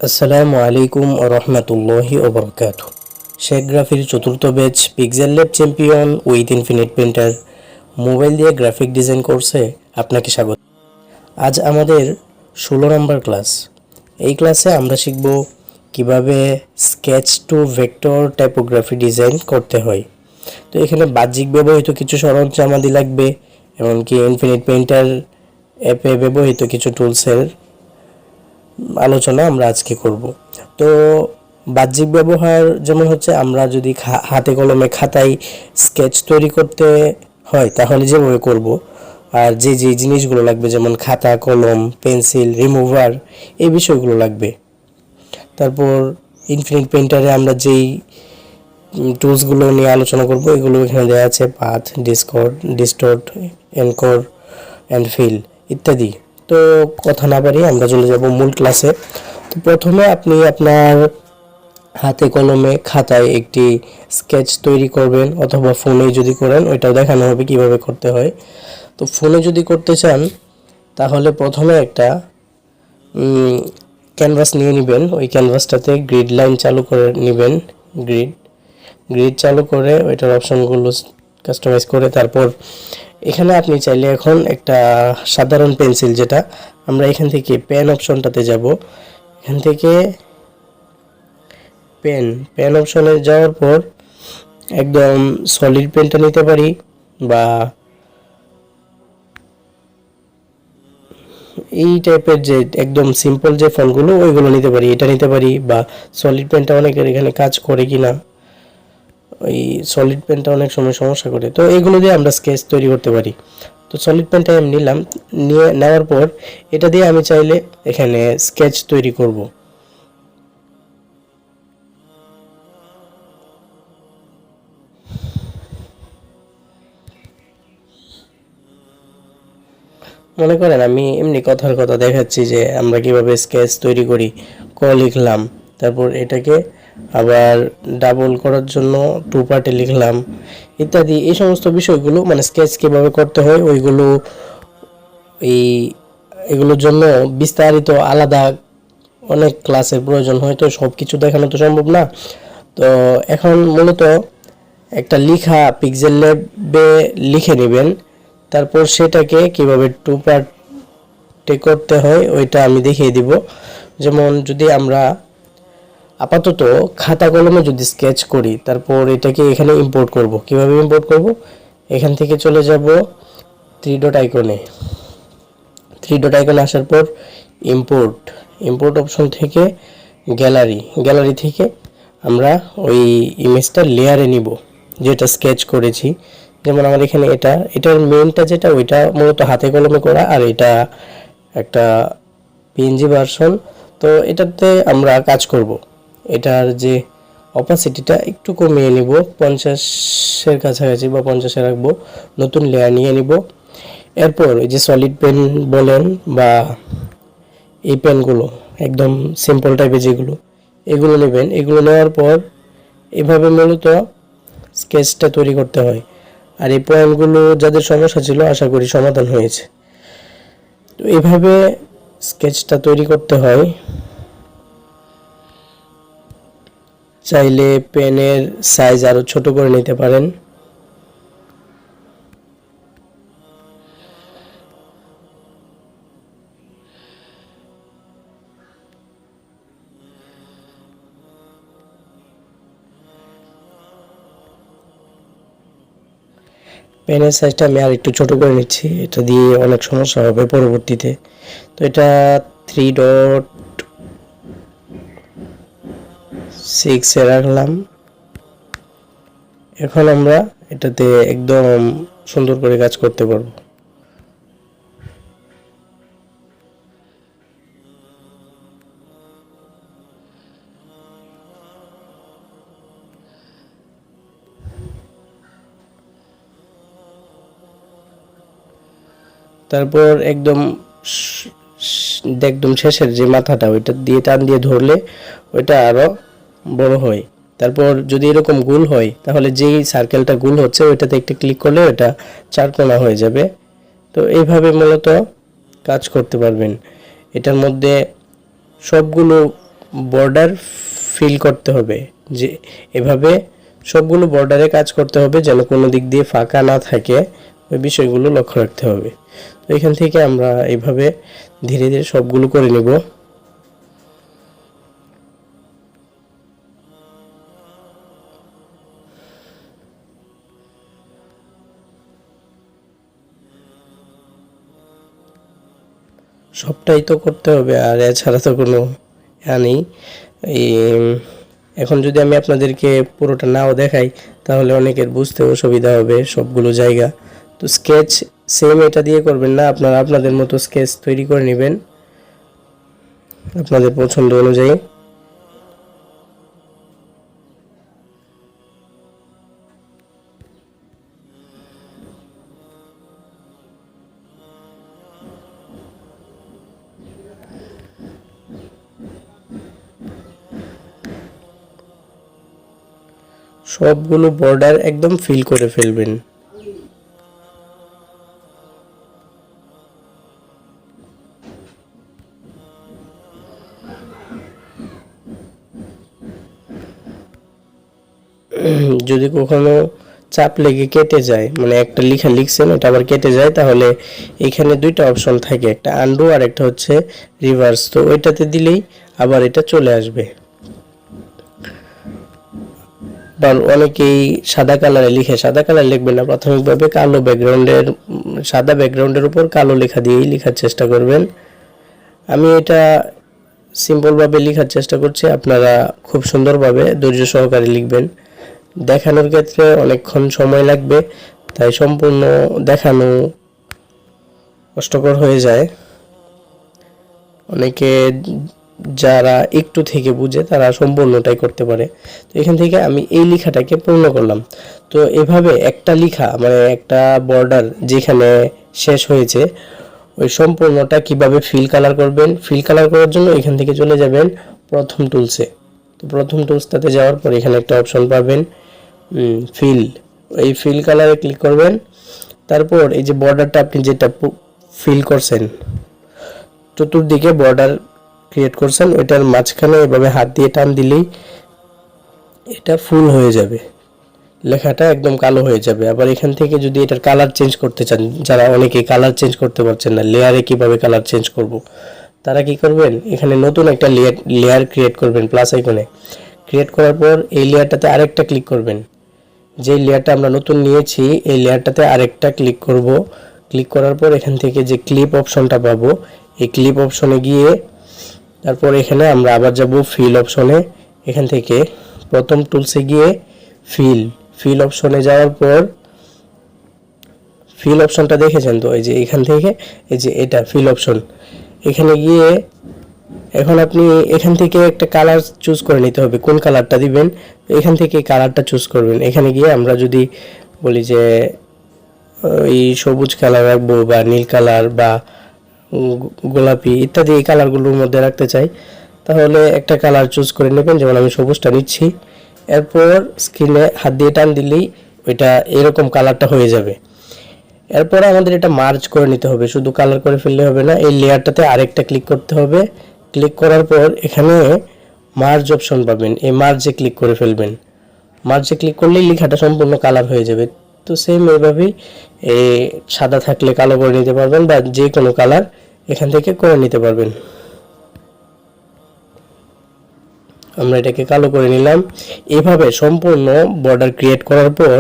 আসসালামু আলাইকুম ওয়া রাহমাতুল্লাহি ওয়া বারাকাতুহু। শেখ গ্রাফির চতুর্থ batch pixel lab champion with infinite printer mobile দিয়ে গ্রাফিক ডিজাইন কোর্সে আপনাকে স্বাগত। আজ আমাদের 16 নম্বর ক্লাস। এই ক্লাসে আমরা শিখব কিভাবে sketch to vector typography design করতে হয়। তো এখানে বাহ্যিক ব্যবহৃত কিছু সরঞ্জাম আদি লাগবে, এমনকি ইনফিনিট প্রিন্টার অ্যাপে ব্যবহৃত কিছু টুলসের আলোচনা আমরা আজকে করব। তো বাহ্যিক ব্যবহার যেমন হচ্ছে, আমরা যদি হাতে কলমে খাতায় স্কেচ তৈরি করতে হয় তাহলে যেভাবে করব, আর যে যে জিনিসগুলো লাগবে যেমন খাতা, কলম, পেন্সিল, রিমুভার, এই বিষয়গুলো লাগবে। তারপর ইনফিনিট পেইন্টারে আমরা যেই টুলসগুলো নিয়ে আলোচনা করব এগুলো এখানে দেওয়া আছে: path, distort, anchor and fill ইত্যাদি। তো কথা না বাড়িয়ে আমরা চলে যাব মূল ক্লাসে। তো প্রথমে আপনি আপনার হাতে কলমে খাতায় একটি স্কেচ তৈরি করবেন, অথবা ফোনে যদি করেন ওইটাও দেখানো হবে কিভাবে করতে হয়। তো ফোনে যদি করতে চান তাহলে প্রথমে একটা ক্যানভাস নিয়ে নেবেন। ওই ক্যানভাসটাতে গ্রিড লাইন চালু করে নেবেন। গ্রিড চালু করে ওইটার অপশনগুলো কাস্টমাইজ করে তারপর এখানে আপনি চাইলে এখন একটা সাধারণ পেন্সিল, যেটা আমরা এখান থেকে পেন অপশনটাতে যাব, এখান থেকে পেন অপশনে যাওয়ার পর একদম সলিড পেনটা নিতে পারি, বা এই টাইপের যে একদম সিম্পল যে ফন্টগুলো ওইগুলো নিতে পারি, এটা নিতে পারি। বা সলিড পেনটা অনেকের এখানে কাজ করে কিনা, ওই সলিড পেনটা অনেক সময় সমস্যা করে, তো এগুলো দিয়ে আমরা স্কেচ তৈরি করতে পারি। তো সলিড পেনটা আমি নিলাম, নেওয়ার পর এটা দিয়ে আমি চাইলে এখানে স্কেচ তৈরি করব। মনে করেন আমি এমনি কথার কথা দেখাচ্ছি যে আমরা কিভাবে স্কেচ তৈরি করি। লিখলাম, তারপর এটাকে আবার ডাবল করার জন্য 2 পার্টে লিখলাম ইত্যাদি। এই সমস্ত বিষয়গুলো মানে স্কেচ কিভাবে করতে হয় ওইগুলো, এগুলোর জন্য বিস্তারিত আলাদা অনেক ক্লাসের প্রয়োজন হয়, তো সব কিছু দেখানো তো সম্ভব না। তো এখন মূলত একটা লিখা পিক্সেল ল্যাবে লিখে নেবেন, তারপর সেটাকে কিভাবে 2 পার্টে করতে হয় ওইটা আমি দেখিয়ে দিব। যেমন যদি আমরা আপাতত খাতা কলমে যদি স্কেচ করি, তারপর এটাকে এখানে ইম্পোর্ট করব। কিভাবে ইম্পোর্ট করব, এখান থেকে চলে যাব 3 ডট আইকনে। 3 ডট আইকনে আসার পর ইম্পোর্ট অপশন থেকে গ্যালারি থেকে আমরা ওই ইমেজটা লেয়ারে নিব যেটা স্কেচ করেছি। যেমন আমার এখানে এটার মেইনটা যেটা, ওইটা মূলত হাতে কলমে করা, আর এটা একটা পিএনজি ভার্সন। তো এটাতে আমরা কাজ করব। এটার যে অপাসিটিটা একটু কমিয়ে নিব, 50-এর কাছাকাছি বা 50-এ রাখবো। নতুন লেয়ার নিয়ে নিব। এরপর এই যে সলিড পেন বলেন বা এই পেনগুলো একদম সিম্পল টাইপের যেগুলো, এগুলো নেবেন। এগুলো নেওয়ার পর এভাবে মূলত স্কেচটা তৈরি করতে হয়। আর এই পয়েন্টগুলো যাদের সমস্যা ছিল আশা করি সমাধান হয়েছে। তো এইভাবে স্কেচটা তৈরি করতে হয়। চাইলে পেনের সাইজ আরও ছোট করে নিতে পারেন। পেনের সাইজটা আমি আর একটু ছোট করে নিচ্ছি, এটা দিয়ে অনেক সমস্যা হবে পরবর্তীতে। তো এটা 3.6 রাখলাম। এখন আমরা এটাতে একদম সুন্দর করে কাজ করতে পারবো। তারপর একদম শেষের যে মাথাটা, ওইটা দিয়ে টান দিয়ে ধরলে ওইটা আরো বড় হয়। তারপর যদি এরকম গোল হয় তাহলে যেই সার্কেলটা গোল হচ্ছে ওইটাতে একটা ক্লিক করলে ওটা 4 কোণা হয়ে যাবে। তো এইভাবে মূলত কাজ করতে পারবেন। এটার মধ্যে সবগুলো বর্ডার ফিল করতে হবে, যে এভাবে সবগুলো বর্ডারে কাজ করতে হবে যেন কোনো দিক দিয়ে ফাঁকা না থাকে, ওই বিষয়গুলো লক্ষ্য রাখতে হবে। তো এখান থেকে আমরা এইভাবে ধীরে ধীরে সবগুলো করে নিব। সবটাই তো করতে হবে, আর এছাড়া তো কোনো নেই। এই এখন যদি আমি আপনাদেরকে পুরোটা নাও দেখাই তাহলে অনেকের বুঝতে অসুবিধা হবে সবগুলো জায়গা। তো স্কেচ সেম এটা দিয়ে করবেন না, আপনারা আপনাদের মতো স্কেচ তৈরি করে নেবেন আপনাদের পছন্দ অনুযায়ী। সবগুলো বর্ডার একদম ফিল করে ফেলবেন। যদি কখনো চাপ লেগে কেটে যায়, মানে একটা লেখা লিখছেন ওটা আবার কেটে যায়, তাহলে এখানে দুইটা অপশন থাকে, একটা আনডু আর একটা হচ্ছে রিভার্স। তো ওইটাতে দিলেই আবার এটা চলে আসবে। বা অনেকেই সাদা কালারে লিখে, সাদা কালার লিখবেন না, প্রাথমিকভাবে কালো ব্যাকগ্রাউন্ডের সাদা ব্যাকগ্রাউন্ডের উপর কালো লেখা দিয়েই লেখার চেষ্টা করবেন। আমি এটা সিম্পলভাবে লেখার চেষ্টা করছি, আপনারা খুব সুন্দরভাবে ধৈর্য সহকারে লিখবেন। দেখানোর ক্ষেত্রে অনেকক্ষণ সময় লাগবে, তাই সম্পূর্ণ দেখানো কষ্টকর হয়ে যায়। অনেকে যারা একটু থেকে বুঝে তারা সম্পূর্ণটাই করতে পারে। তো এখান থেকে আমি এই লেখাটাকে পূর্ণ করলাম। তো এভাবে একটা লেখা মানে একটা বর্ডার যেখানে শেষ হয়েছে ওই সম্পূর্ণটা কিভাবে ফিল কালার করবেন, ফিল কালার করার জন্য এখান থেকে চলে যাবেন প্রথম টুলসে। তো প্রথম টুলসটাতে যাওয়ার পর এখানে একটা অপশন পাবেন ফিল, এই ফিল কালারে ক্লিক করবেন। তারপর এই যে বর্ডারটা আপনি যেটা ফিল করছেন, চতুর্দিকে বর্ডার ক্রিয়েট করছেন, ওইটার মাঝখানে এভাবে হাত দিয়ে টান দিলেই এটা ফুল হয়ে যাবে, লেখাটা একদম কালো হয়ে যাবে। আবার এখান থেকে যদি এটার কালার চেঞ্জ করতে চান, যারা অনেকে কালার চেঞ্জ করতে পারছেন না, লেয়ারে কিভাবে কালার চেঞ্জ করব, তারা কি করবেন, এখানে নতুন একটা লেয়ার ক্রিয়েট করবেন প্লাস আইকনে। ক্রিয়েট করার পর এই লেয়ারটাতে আরেকটা ক্লিক করবেন, যেই লেয়ারটা আমরা নতুন নিয়েছি এই লেয়ারটাতে আরেকটা ক্লিক করব। ক্লিক করার পর এখান থেকে যে ক্লিপ অপশনটা পাবো, এই ক্লিপ অপশনে গিয়ে তারপর এখানে আমরা আবার যাব ফিল অপশনে। এখান থেকে প্রথম টুলসে গিয়ে ফিল অপশনে যাওয়ার পর ফিল অপশনটা দেখেছেন তো, এই যে এখান থেকে এই যে এটা ফিল অপশন, এখানে গিয়ে এখন আপনি এখান থেকে একটা কালার চুজ করে নিতে হবে, কোন কালারটা দিবেন এখান থেকে কালারটা চুজ করবেন। এখানে গিয়ে আমরা যদি বলি যে এই সবুজ কালার রাখবো বা নীল কালার বা গোলাপি ইত্যাদি এই কালারগুলোর মধ্যে রাখতে চাই, তাহলে একটা কালার চুজ করে নেবেন, যেমন আমি সবুজটা নিচ্ছি। এরপর স্ক্রিনে হাত দিয়ে টান দিলেই ওইটা এরকম কালারটা হয়ে যাবে। এরপর আমাদের এটা মার্জ করে নিতে হবে, শুধু কালার করে ফেললে হবে না, এই লেয়ারটাতে আরেকটা ক্লিক করতে হবে। ক্লিক করার পর এখানে মার্জ অপশন পাবেন, এই মার্জে ক্লিক করে ফেলবেন। মার্জে ক্লিক করলেই লেখাটা সম্পূর্ণ কালার হয়ে যাবে। তো সেম এইভাবেই এই সাদা থাকলে কালো করে নিতে পারবেন বা যে কোনো কালার এখান থেকে করে নিতে পারবেন। আমরা এটাকে কালো করে নিলাম। এইভাবে সম্পূর্ণ বর্ডার ক্রিয়েট করার পর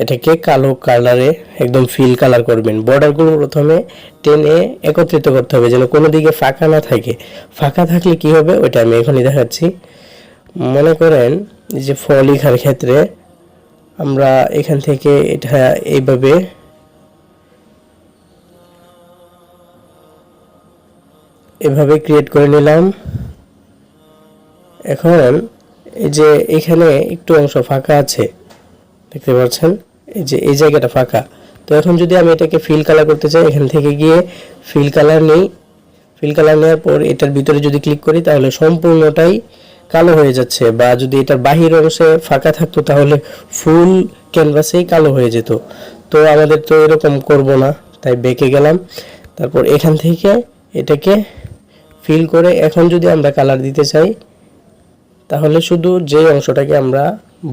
এটাকে কালো কালারে একদম ফিল কালার করবেন। বর্ডারগুলো প্রথমে টেনে একত্রিত করতে হবে যেন কোনো দিকে ফাঁকা না থাকে। ফাঁকা থাকলে কি হবে ওইটা আমি এখনই দেখাচ্ছি। মনে করেন যে ফ লেখার ক্ষেত্রে আমরা এখান থেকে এটা এইভাবে এভাবে ক্রিয়েট করে নিলাম। এখন এই যে এখানে একটু অংশ ফাঁকা আছে দেখতে পাচ্ছেন, এই যে এই জায়গাটা ফাঁকা। তো এখন যদি আমি এটাকে ফিল কালার করতে চাই, এখান থেকে গিয়ে ফিল কালার নেই। ফিল কালার নেওয়ার পর এটার ভিতরে যদি ক্লিক করি তাহলে সম্পূর্ণটাই কালো হয়ে যাচ্ছে, বা যদি এটার বাহির অংশে ফাঁকা থাকতো তাহলে ফুল ক্যানভাসেই কালো হয়ে যেত। তো আমাদের তো এরকম করব না, তাই বেঁকে গেলাম। তারপর এখান থেকে এটাকে ফিল করে এখন যদি আমরা কালার দিতে চাই তাহলে শুধু যে অংশটাকে আমরা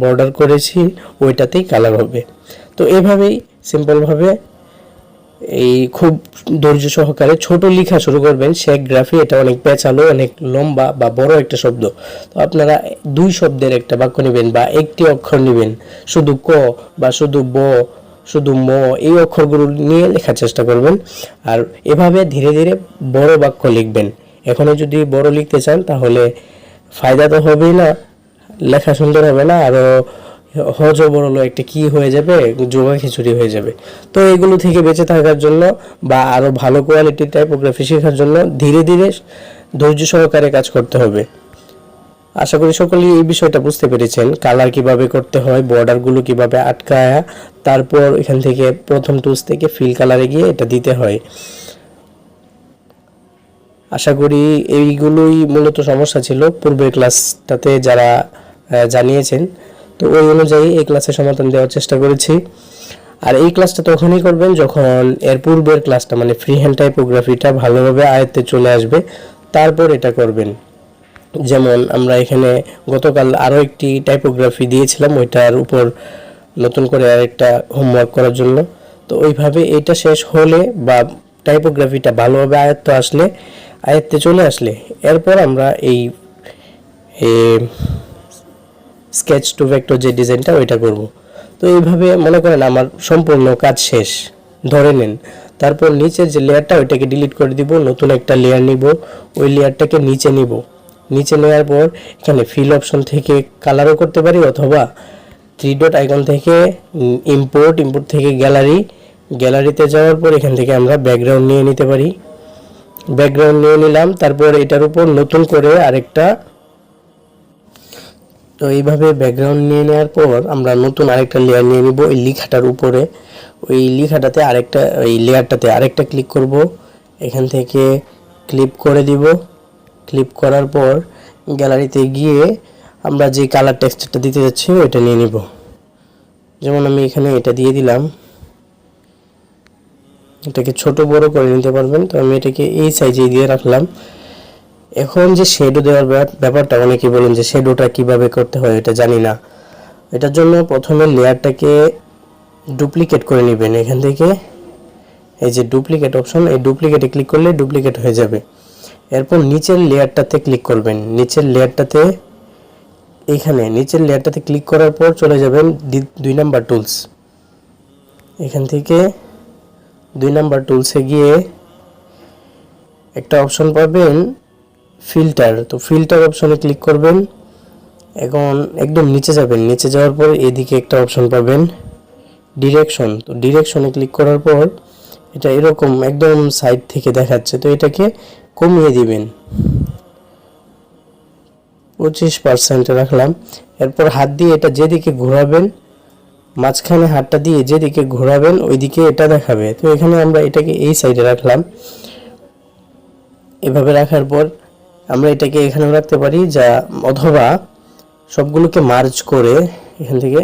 বর্ডার করেছি ওইটাতেই কালার হবে। তো এভাবেই সিম্পলভাবে এই খুব ধৈর্য সহকারে ছোট লেখা শুরু করবেন। শেখ গ্রাফি এটা অনেক পেঁচালো, অনেক লম্বা বা বড় একটা শব্দ। তো আপনারা 2 শব্দের একটা বাক্য নেবেন বা একটি অক্ষর নেবেন, শুধু ক বা শুধু ব, শুধু ম, এই অক্ষরগুলো নিয়ে লেখার চেষ্টা করবেন। আর এভাবে ধীরে ধীরে বড় বাক্য লিখবেন। এখনো যদি বড় লিখতে চান তাহলে ফায়দা তো হবেই না, লেখা সুন্দর হবে না, আরও হজবরল একটা কি হয়ে যাবে, জোগা খিচুড়ি হয়ে যাবে। তো এগুলো থেকে বেঁচে থাকার জন্য বা আরও ভালো কোয়ালিটির টাইপোগ্রাফি শেখার জন্য ধীরে ধীরে ধৈর্য সহকারে কাজ করতে হবে। আশা করি সকলেই এই বিষয়টা বুঝতে পেরেছেন, কালার কিভাবে করতে হয়, বর্ডারগুলো কিভাবে আটকায়া তারপর এখান থেকে প্রথম টুলস থেকে ফিল কালারে গিয়ে এটা দিতে হয়। আশা করি এইগুলোই মূলত সমস্যা ছিল পূর্বের ক্লাসটাতে যারা জানিয়েছেন। তো ওই অনুযায়ী এই ক্লাসের সমাধান দেওয়ার চেষ্টা করেছি। আর এই ক্লাসটা তখনই করবেন যখন এর পূর্বের ক্লাসটা মানে ফ্রি হ্যান্ড টাইপোগ্রাফিটা ভালোভাবে আয়ত্তে চলে আসবে, তারপর এটা করবেন। যেমন আমরা এখানে গতকাল আরও একটি টাইপোগ্রাফি দিয়েছিলাম, ওইটার উপর নতুন করে আরেকটা হোমওয়ার্ক করার জন্য। তো ওইভাবে এটা শেষ হলে বা টাইপোগ্রাফিটা ভালোভাবে আয়ত্তে চলে আসলে এরপর আমরা এই স্কেচ টু ভেক্টর যে ডিজাইনটা ওইটা করব। তো এইভাবে মনে করেন আমার সম্পূর্ণ কাজ শেষ ধরে নেন। তারপর নিচের যে লেয়ারটা ওইটাকে ডিলিট করে দিব, নতুন একটা লেয়ার নিব, ওই লেয়ারটাকে নিচে নিব। নিচে নেওয়ার পর এখানে ফিল অপশন থেকে কালারও করতে পারি, অথবা 3 ডট আইকন থেকে ইম্পোর্ট থেকে গ্যালারিতে যাওয়ার পর এখান থেকে আমরা ব্যাকগ্রাউন্ড নিয়ে নিতে পারি। ব্যাকগ্রাউন্ড নিয়ে নিলাম, তারপর এটার উপর নতুন করে আরেকটা, তো এইভাবে ব্যাকগ্রাউন্ড নিয়ে নেওয়ার পর আমরা নতুন আরেকটা লেয়ার নিয়ে নিব এই লেখাটার উপরে। ওই লেখাটাতে আরেকটা, ওই লেয়ারটাতে আরেকটা ক্লিক করব, এখান থেকে ক্লিপ করে দিব। ক্লিপ করার পর গ্যালারিতে গিয়ে আমরা যে কালার টেক্সচারটা দিতে যাচ্ছি ওইটা নিয়ে নিব। যেমন আমি এখানে এটা দিয়ে দিলাম, এটাকে ছোট বড় করে নিতে পারবেন। তো আমি এটাকে এই সাইজে দিয়ে রাখলাম। এখন যে শেডো দেওয়ার ব্যাপারটা, অনেকে বলেন যে শেডোটা কিভাবে করতে হয় এটা জানি না। এটার জন্য প্রথমে লেয়ারটাকে ডুপ্লিকেট করে নেবেন। এখান থেকে এই যে ডুপ্লিকেট অপশন, এই ডুপ্লিকেটে ক্লিক করলে ডুপ্লিকেট হয়ে যাবে। এরপর নিচের লেয়ারটাতে ক্লিক করবেন। নিচের লেয়ারটাতে ক্লিক করার পর চলে যাবেন 2 নাম্বার টুলস। এখান থেকে 2 নাম্বার টুলসে গিয়ে একটা অপশন পাবেন ফিল্টার। তো ফিল্টার অপশনে ক্লিক করবেন। এখন একদম নিচে যাবেন, নিচে যাওয়ার পর এদিকে একটা অপশন পাবেন ডিরেকশন। তো ডিরেকশনে ক্লিক করার পর এটা এরকম একদম সাইড থেকে দেখাচ্ছে, তো এটাকে কমিয়ে দিবেন, 25% রাখলাম। এরপর হাত দিয়ে এটা যেদিকে ঘোরাবেন, মাঝখানে হাতটা দিয়ে যেদিকে ঘোরাবেন ওইদিকে এটা দেখাবে। তো এখানে আমরা এটাকে এই সাইডে রাখলাম। এভাবে রাখার পর আমরা এটাকে এখানেও রাখতে পারি, যা অথবা সবগুলোকে মার্জ করে এখান থেকে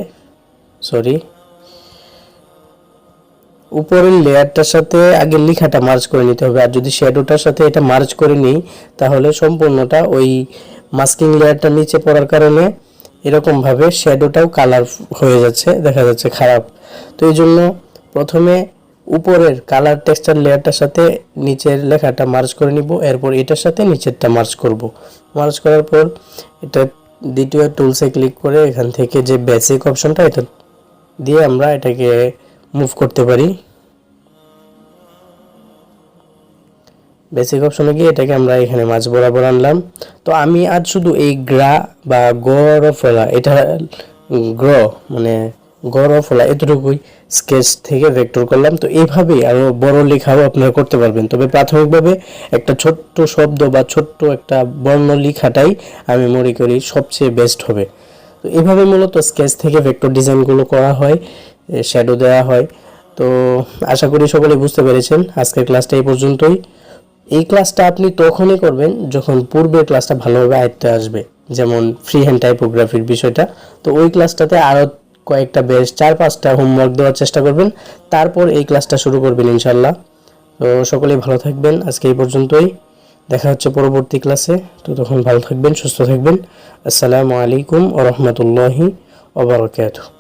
উপরের লেয়ারটার সাথে আগে লেখাটা মার্জ করে নিতে হবে। আর যদি শ্যাডোটার সাথে এটা মার্জ করে নিই তাহলে সম্পূর্ণটা ওই মাস্কিং লেয়ারটা নিচে পড়ার কারণে এরকমভাবে শ্যাডোটাও কালার হয়ে যাচ্ছে, দেখা যাচ্ছে খারাপ। তো এই জন্য প্রথমে উপরের কালার টেক্সচার লেয়ারটার সাথে নিচের লেখাটা মার্জ করে নিব, এরপর এটার সাথে নিচেরটা মার্জ করব। মার্জ করার পর এটা দ্বিতীয় টুলসে ক্লিক করে এখান থেকে যে বেসিক অপশনটা এটা দিয়ে আমরা এটাকে মুভ করতে পারি। বেসিক অপশনে গিয়ে এটাকে আমরা এখানে মাঝ বরাবর আনলাম। তো আমি আজ শুধু এই গ্রা বা গরফলা, এটা গরফলা এতটুকুই স্কেচ থেকে ভেক্টর করলাম। তো এইভাবেই আরো বড় লেখাও আপনারা করতে পারবেন, তবে প্রাথমিকভাবে একটা ছোট্ট শব্দ বা ছোট্ট একটা বর্ণ লেখাটাই আমি মনে করি সবচেয়ে বেস্ট হবে। তো এইভাবে মূলত স্কেচ থেকে ভেক্টর ডিজাইনগুলো করা হয়, শ্যাডো দেওয়া হয়। তো আশা করি সকলে বুঝতে পেরেছেন। আজকের ক্লাসটা এই পর্যন্তই। এই ক্লাসটা আপনি তখনই করবেন যখন পূর্বের ক্লাসটা ভালোভাবে আয়ত্তে আসবে, যেমন ফ্রি হ্যান্ড টাইপোগ্রাফির বিষয়টা। তো ওই ক্লাসটাতে আরও কয়েকটা বেশ 4-5টা হোমওয়ার্ক দেওয়ার চেষ্টা করবেন, তারপর এই ক্লাসটা শুরু করবেন ইনশাল্লাহ। তো সকলেই ভালো থাকবেন। আজকে এই পর্যন্তই। দেখা হচ্ছে পরবর্তী ক্লাসে। তো তখন ভালো থাকবেন, সুস্থ থাকবেন। আসসালামু আলাইকুম ওয়া রাহমাতুল্লাহি ওয়া বারাকাতুহু।